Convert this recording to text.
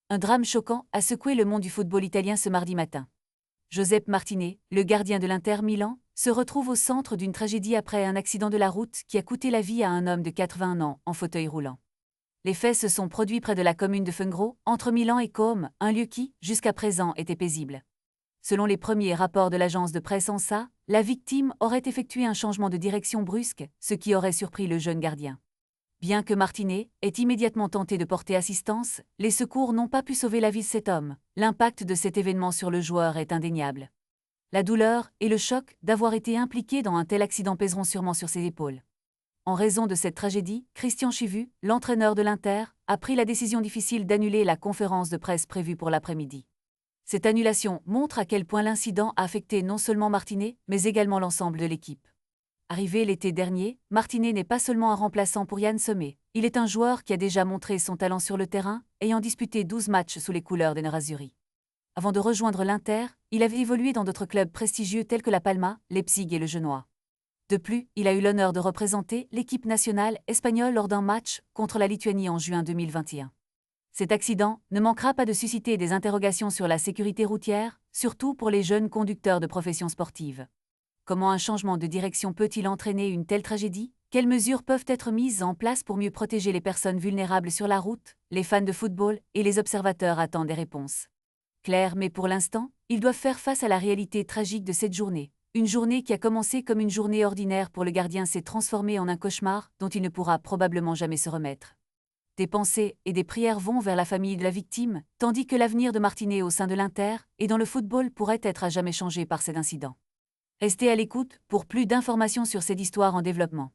Un drame choquant a secoué le monde du football italien ce mardi matin. Giuseppe Martinez, le gardien de l'Inter Milan, se retrouve au centre d'une tragédie après un accident de la route qui a coûté la vie à un homme de 81 ans en fauteuil roulant. Les faits se sont produits près de la commune de Fungro, entre Milan et Côme, un lieu qui, jusqu'à présent, était paisible. Selon les premiers rapports de l'agence de presse ANSA, la victime aurait effectué un changement de direction brusque, ce qui aurait surpris le jeune gardien. Bien que Martinez ait immédiatement tenté de porter assistance, les secours n'ont pas pu sauver la vie de cet homme. L'impact de cet événement sur le joueur est indéniable. La douleur et le choc d'avoir été impliqué dans un tel accident pèseront sûrement sur ses épaules. En raison de cette tragédie, Christian Chivu, l'entraîneur de l'Inter, a pris la décision difficile d'annuler la conférence de presse prévue pour l'après-midi. Cette annulation montre à quel point l'incident a affecté non seulement Martinez, mais également l'ensemble de l'équipe. Arrivé l'été dernier, Martinez n'est pas seulement un remplaçant pour Yann Sommer, il est un joueur qui a déjà montré son talent sur le terrain, ayant disputé 12 matchs sous les couleurs des Nerazzurri. Avant de rejoindre l'Inter, il avait évolué dans d'autres clubs prestigieux tels que la Palma, Leipzig et le Genoa. De plus, il a eu l'honneur de représenter l'équipe nationale espagnole lors d'un match contre la Lituanie en juin 2021. Cet accident ne manquera pas de susciter des interrogations sur la sécurité routière, surtout pour les jeunes conducteurs de profession sportive. Comment un changement de direction peut-il entraîner une telle tragédie? Quelles mesures peuvent être mises en place pour mieux protéger les personnes vulnérables sur la route? Les fans de football et les observateurs attendent des réponses claires, mais pour l'instant, ils doivent faire face à la réalité tragique de cette journée. Une journée qui a commencé comme une journée ordinaire pour le gardien s'est transformée en un cauchemar dont il ne pourra probablement jamais se remettre. Des pensées et des prières vont vers la famille de la victime, tandis que l'avenir de Martinez au sein de l'Inter et dans le football pourrait être à jamais changé par cet incident. Restez à l'écoute pour plus d'informations sur cette histoire en développement.